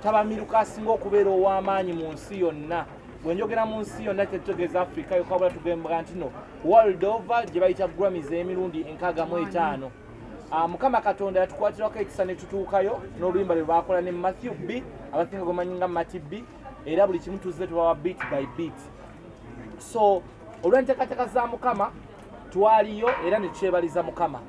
Tabamiruka asinga okubeera ow'amaanyi mu nsi yonna. Bwe njogera mu nsi yonna tetutegeeza Africa yokka wabula tugamba nti no world over gye bayita Grammys emirundi 65. Mukama Katonda yatukwatirako ekisa ne tutuukayo n'oluyimba lwe baakola ne Matthew B abasinga gomanyi nga Mati B, era buli kimu tuzze tubawa beat by beat. So olw'enteekateeka za Mukama twaliyo era ne tukyebaliza Mukama.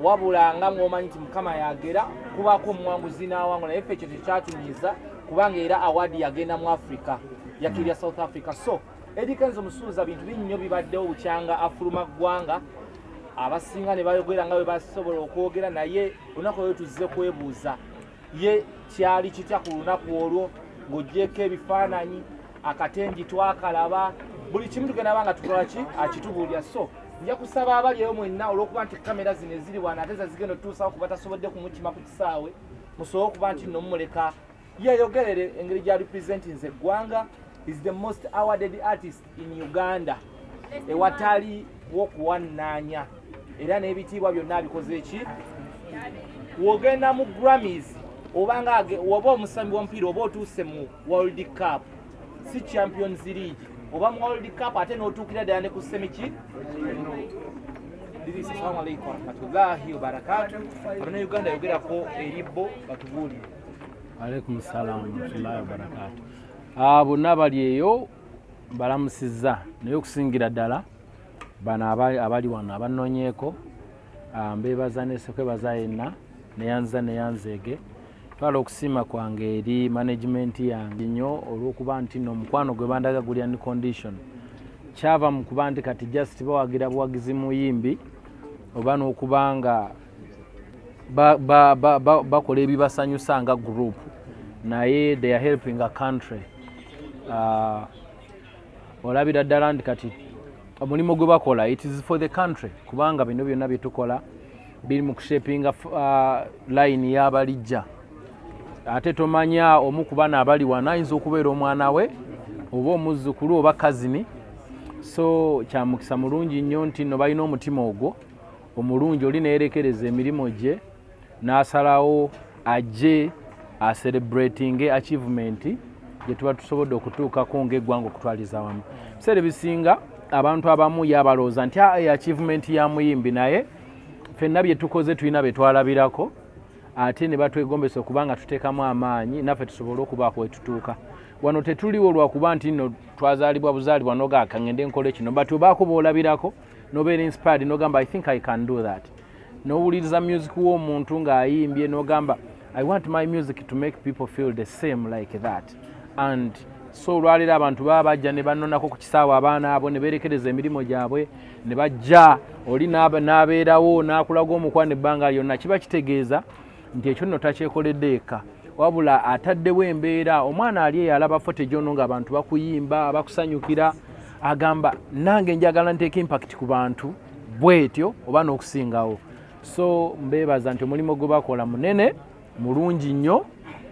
Wabula nga mwomanyi nti Mukama yagera kubaako omuwanguzi n'awangula naye ffe ekyo tekyatunyiiza kubanga era awadi yagenda mu Africa yakirya South Africa. So Eddy Kenzo musuuza bintu binnyo bibaddewo bukyanga afuluma ggwanga abasinga ne bayogera nga bwe basobola okwogera naye olunaku olwo tuzze kwebuuza ye kyali kitya ku lunaku olwo ng'oggyeko ebifaananyi akatengi twakalaba buli kimu tugenda banga tukola ki akitubuulya. So nja kusaba abaliyo mwenna olw'okuba nti kamera zino eziri wano ate zazigenda otuusawo kuba tasobodde kumukima ku kisaawe musobole okuba nti nno mumuleka yeeyogerere engeri gya representinze eggwanga. Is the most awarded artist in Uganda ewatali w'okuwannaanya era n'ebitiibwa byonna abikoze eki. Wogenda mu Grammys obanga oba omusambi w'omupiira oba otuuse mu World Cup si Champions League oba mu World Cup ate n'otuukira ddala ne ku semiki. Assalamu alaikum warahmatullahi wabarakatuh. Abana Uganda yogerako eribbo batubuulire. Alaikum salaam warahmatullahi wabarakatuh. Bonna bali eyo balamusizza naye okusingira ddala bano abali wano abanoonyeeko mbeebaza nesekwebaza yenna neyanzeege twala okusiima kwange eri management yange nnyo olw'okuba nti nno omukwano gwe bandaga guli under condition kyava mu kuba nti kati just bawagira buwagizi muyimbi oba n'okubanga bakola ebibasanyusa nga group naye they are helping a country. Olabira ddala nti kati omulimu gwe bakola it is for the country kubanga bino byonna bye tukola biri mu kushapinga line y'abalijja ate tomanya omu ku bana abali wano ayinza okubeera omwana we oba omuzzukulu oba kazini. So kyamukisa mulungi nnyo nti nno balina omutima ogwo omulungi oli neyerekereza emirimu gye n'asalawo ajje celebrating achievement gye tuba tusobodde okutuukako ng'eggwanga okutwaliza wamu. Biseera bisinga abantu abamu yabalooza nti achievement ya muyimbi naye ffenna bye tukoze tulina bye twalabirako ate ne batwegombesa okubanga tuteekamu amaanyi naffe tusobole okubaako wetutuuka. Wano tetuliwo lwakuba nti nno twazaalibwa buzaalibwa nogaaka ngende nkole kino, but obaako boolabirako nobeera inspired nogamba I think I can do that. Nowuliriza music w'omuntu ng'ayimbye nogamba I want my music to make people feel the same like that. And so olwaleero abantu baba bajja ne bannonako ku kisaawe abaana abo ne beerekereza emirimu gyabwe ne bajja oli n'abeerawo n'akulaga omukwano ebbanga lyonna, kiba kitegeeza nti ekyo nno takyekoledde eka, wabula ataddewo embeera. Omwana ali eyo alaba footage ono ng'abantu bakuyimba bakusanyukira, agamba nange njagala nteeka impact ku bantu bwetyo oba n'okusingawo. So mbeebaza nti omulimu gwe bakola munene mulungi nnyo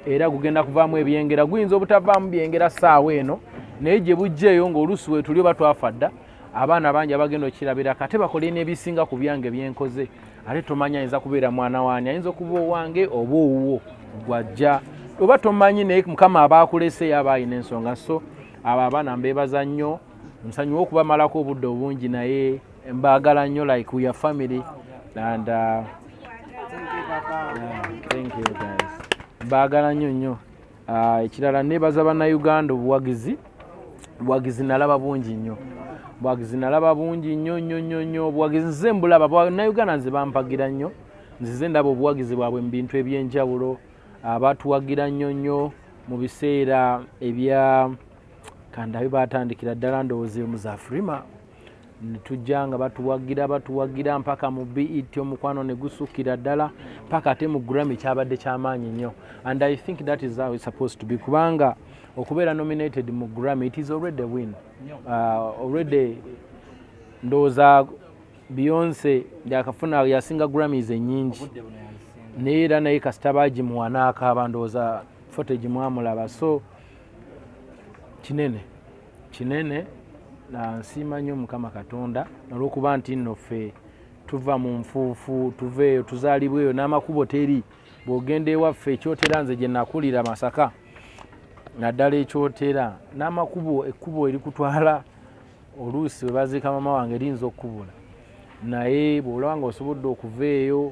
era gugenda kuvaamu ebyengera. Guyinza obutavaamu byengera ssaawa eno naye gye bujjeeyo ng'oluusi weetuli oba twafa dda, abaana bangi abagenda okirabira kate bakole n'ebisinga ku byange byenkoze. Ate tomanya ayinza kubeera mwana waani, ayinza okuba owange oba owuwo gwajja oba tomanyi, naye Mukama aba akulese yaba ayina ensonga. So abo abaana mbeebaza nnyo, nsonyiwa okubamalako obudde obungi, naye mbaagala nnyo like we are family and thank you guys, mbaagala nnyo. Ekirala neebaza bannayuganda obuwagizi nalaba bungi nnyo, nnyo. Obuwagizi nze mbulaba, bannayuganda nze bampagira nnyo, nzize ndaba obuwagizi bwabwe mu bintu eby'enjawulo. Batuwagira nnyo mu biseera ebya kandabe, batandikira ddala ndowooza mu Zafrima ne tujja nga batuwagira mpaka mu BET omukwano ne gusukkira ddala mpaka ate mu Grammy kyabadde kyamaanyi nnyo. And I think that is how it's supposed to be, kubanga okubeera nominated mu Grammy it is already a win. Already ndowooza Beyonce yakafuna yasinga Grammys ennyingi neera naye kasita baagimuwa n'akaaba, ndowooza footage mwamulaba. So kinene na nsiima nnyo Mukama Katonda olw'okuba nti nno ffe tuva mu nfuufu, tuveeyo tuzaalibweyo n'amakubo teri. Bw'ogenda ewaffe ekyotera, nze gye nakulira Masaka naddala ekyotera n'amakubo, ekkubo erikutwala oluusi we baziika mama wange liyinza okukubula, naye bw'olaba nga osobodde okuveeyo,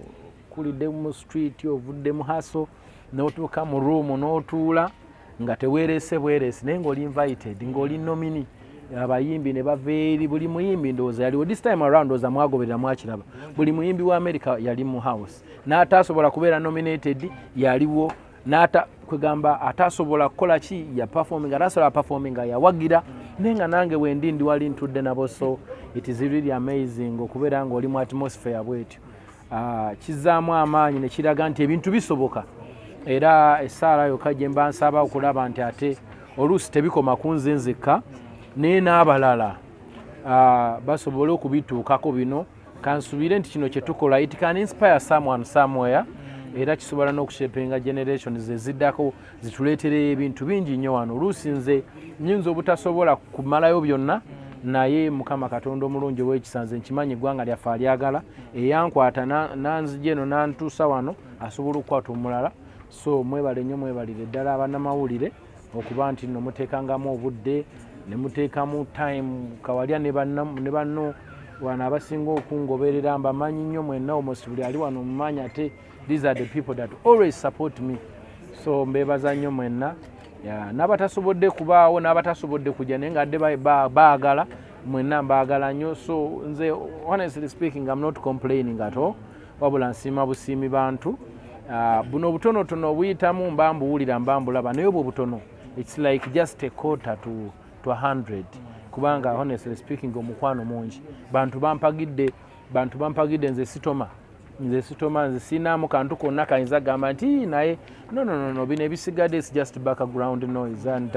kulidde mu street ovudde mu haso n'otuuka mu room n'otuula nga teweerese bweresi naye ng'oli invited, ng'oli nomini. Abayimbi ne bava eri, buli muyimbi ndowooza yaliwo. This time around ndowooza mwagoberera mwakiraba, buli muyimbi wa America yali mu house, n'ataasobola kubeera nominated yaliwo, kwegamba ataasobola kukola ki ya performing, ataasobola performing yawagira, naye nga nange wendi ndi wali ntudde nabo. So it is really amazing okubeera ng'oli mu atmosphere bwetyo. Kizaamu amaanyi ne kiraga nti ebintu bisoboka, era essaala yokka gye mba nsaba okulaba nti ate oluusi tebikoma ku nze nzekka naye n'abalala basobole okubituukako bino. Kansuubire nti kino kye tukola it can inspire someone somewhere, era kisobola n'okushapinga generations eziddako zituleetera ebintu bingi nnyo wano. Oluusi nze nnyinza obutasobola kumalayo byonna, naye Mukama Katonda omulungi ow'ekisanze nkimanyi eggwanga lyaffe alyagala, eyankwata nanzija eno nantuusa wano asobola okukwata omulala. So mwebale nnyo, mwebalire ddala abannamawulire okuba nti nno muteekangamu obudde ne muteekamu time. Kawalya ne banno wano abasinga okungoberera mbamanyi nnyo mwenna, almost buli ali wano mumanyi, ate these are the people that always support me. So mbeebaza nnyo mwenna, n'abatasobodde kubaawo n'abatasobodde kujja naye nga dde baagala, mwenna mbaagala nnyo. So nze honestly speaking I'm not complaining at all, wabula nsiima busiimi bantu. Buno obutonotono obuyitamu mba mbuwulira mba mbulaba, naye obwo butono it's like just a quarter to 100, kubanga honestly speaking omukwano mungi. Bantu bampagidde nze sitoma, nze sinaamu kantu konna kayinza gamba nti naye no, bino ebisigadde it's just background noise. And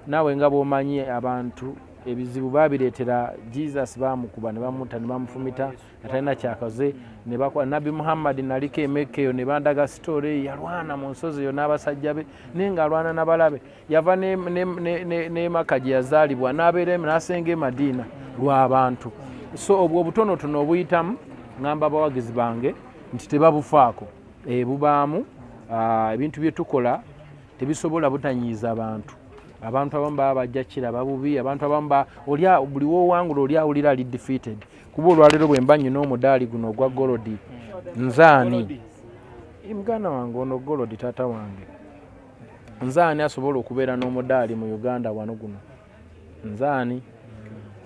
naawe nga bw'omanyi abantu ebizibu babireetera Jesus, bamukuba ne bamutta ne bamufumita atalina kyakaze, ne bakola Nabi Muhammad naliko Emeka eyo ne bandaga story yalwana mu nsozi eyo n'abasajja be, naye ng'alwana n'abalabe. Yava ne Maka gye yazaalibwa n'abeera n'asenga e Madiina lw'abantu. So obwo obutonotono obuyitamu ngamba abawagizi bange nti tebabufaako, bubaamu. Ebintu bye tukola tebisobola butanyiiza abantu. Abantu abamu baba bajja kiraba bubi, abantu abamu buli w'owangula oli awulira ali defeated. Kuba olwaleero bwe mba nnyina omudaali guno ogwa golodi nzaani muganda wange ono Golodi taata wange nzaani asobola okubeera n'omudaali mu Uganda wano guno nzaani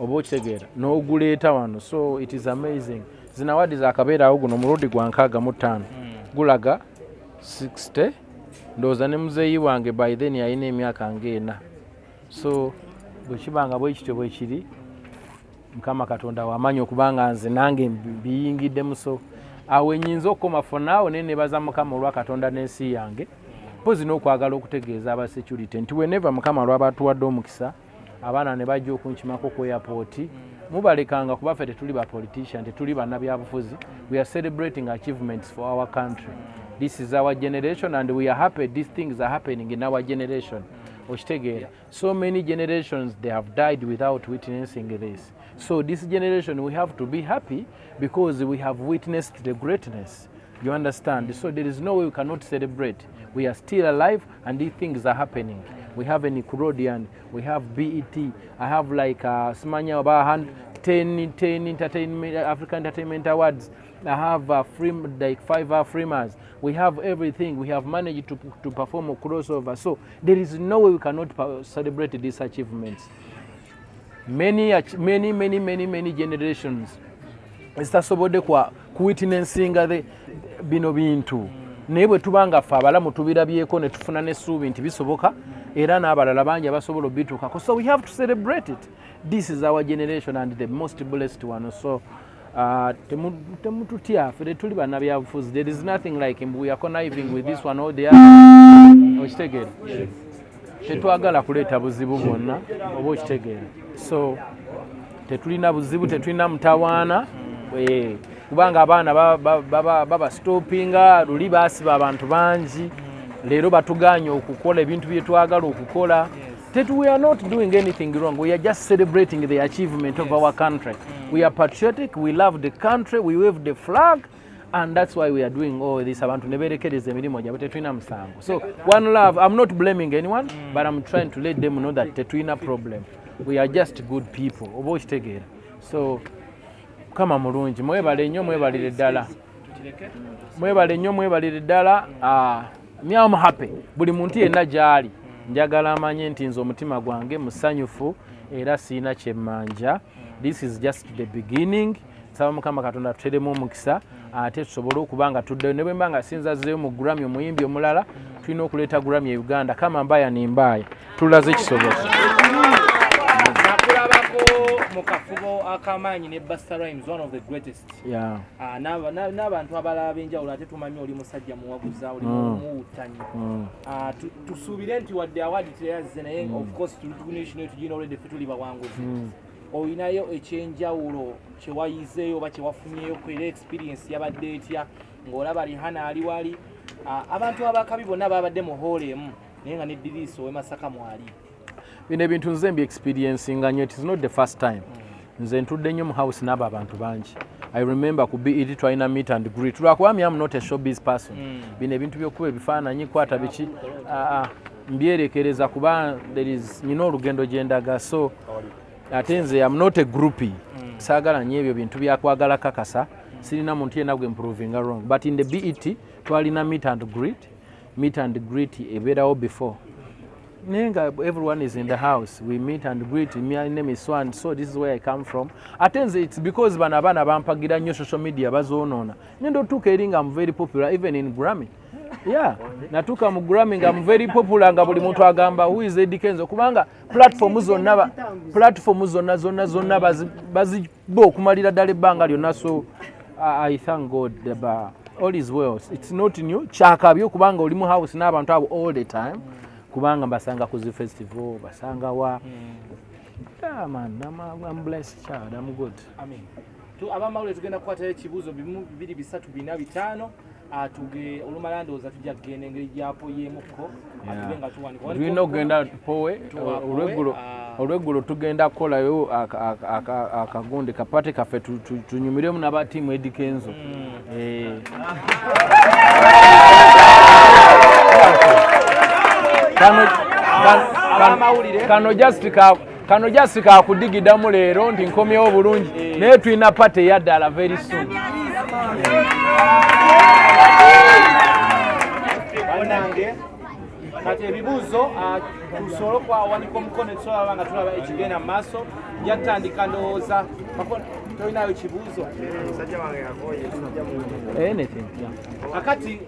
oba okitegeera n'oguleeta wano so it is amazing zinawadi zakabeerawo guno muludi gwa 65 gulaga 60 ndowooza ne muzeeyi wange by then yalina emyaka ng'ena so bwekibanga bwekityo bwekiri Mukama Katonda wamanyi okubanga nze nange mbiyingiddemu so awo enyinza okukoma fonaawo naye nebaza Mukama olwa Katonda n'ensi yange mpozi n'okwagala okutegeeza aba security nti whenever Mukama lwaba atuwadde omukisa abaana ne bajja okunkimako ku airport mubalekanga kuba ffe tetuli ba politician tetuli bannabyabufuzi we are celebrating achievements for our country this is our generation and we are happy these things are happening in our generation okitegeera so many generations they have died without witnessing this so this generation we have to be happy because we have witnessed the greatness you understand so there is no way we cannot celebrate we are still alive and these things are happening we have a Nickelodeon, we have BET, I have like Smanya about 10 entertainment, African Entertainment Awards, I have like 5 Freemas, we have everything, we have managed to perform a crossover, so there is no way we cannot celebrate these achievements. Many generations, zitasobodde kuwitnessinga bino bintu. Naye bwe tubanga ffe abalamu tubirabyeko ne tufuna n'essuubi nti bisoboka era n'abalala bangi abasobola obituukako so we have to celebrate it this is our generation and the most blessed one so temututya ffe tuli bannabyabufuzi there is nothing like we are conniving with this one or the other okitegeera tetwagala kuleeta buzibu bwonna oba okitegeera so tetulina buzibu tetulina mutawaana kubanga abaana baba stoppinga luli basiba abantu bangi leero batuganya okukola ebintu bye twagala okukola we are not doing anything wrong we are just celebrating the achievement of our country we are patriotic we love the country we wave the flag and that's why we are doing all this abantu neberekereza emirimu gyabwe tetulina musango so one love I'm not blaming anyone but I'm trying to let them know that tetulina problem we are just good people oba okitegeera so kama mulungi mwebale nnyo mwebalire ddala mwebale nnyo mwebalire ddala I'm happy buli muntu yenna gyali njagala amanye nti nze omutima gwange musanyufu era siina kyemmanja this is just the beginning saba Mukama Katonda tuteremu omukisa ate tusobole okubanga tuddeyo ne bwe mbanga sinzazeeyo mu Grammy omuyimbi omulala tulina okuleeta Grammy e Uganda kama mbaya ni mbaya tulaze kisoboka mukafubo akamanyi ne Busta Rhymes one of the greatest yeah n'abantu abalala benjawulo ate tumanyi oli musajja muwaguza oli muwutanyi tusuubire nti wadde awadi teyazze naye of course tugina olwedde ffe tuli bawanguzi olinayo ekyenjawulo kyewayizeeyo oba kyewafunyeyo ku era experience yabadde etya ng'olaba Rihanna ali wali abantu abakabi bonna babadde mu hall emu naye nga n'eddiriisa ow'e Masaka mwali bino ebintu nze mbi experiencing nnyo it is not the first time nze ntudde nnyo mu house n'abo abantu bangi I remember ku BET twalina meet and greet lwakuba I'm not a showbiz person bino ebintu by'okuba ebifaananyi kwata biki mbyerekereza kuba there is olugendo gye ndaga so ate nze I'm not a groupie saagala nnyo ebyo bintu byakwagala kakasa sirina muntu yenna gwe improvinga wrong but in the BET twalina meet and greet ebeerawo before Nenga, everyone is in the house. We meet and greet. My name is Swan, so this is where I come from. Attends, it's because banabana bampagira nyo social media bazonona. Nendo tuka eringa I'm very popular even in Grammy. Yeah, natuka mu Grammy I'm very popular nga buli muntu agamba who is Eddy Kenzo kubanga platform zonna bazibo kumalira dale banga lyonna so I thank God all is well. It's not new. Chakabyo kubanga oli mu house n'abantu abo all the time. Kubanga basanga ku festival basanga wa yeah man I'm blessed child I'm good amen tu abamawule tugenda kukwata ekibuzo bimu 2 3 4 5 atuge olumalandoza tujja kugenda engeri gyapo yemuko atubenga tuwaniko tulina okugenda powe olweggulo tugenda kukolayo akagundi kapate kaffe tunyumiremu n'abatiimu Eddy Kenzo kano just kakudigidamu leero nti nkomyewo bulungi naye tulina pate eyaddala very soon ebibuuzo tusobole okwawanika omukono tusobola nga tulaba ekigenda mu maaso yatandika ndowooza tolinayo kibuuzo anything, yeah. akati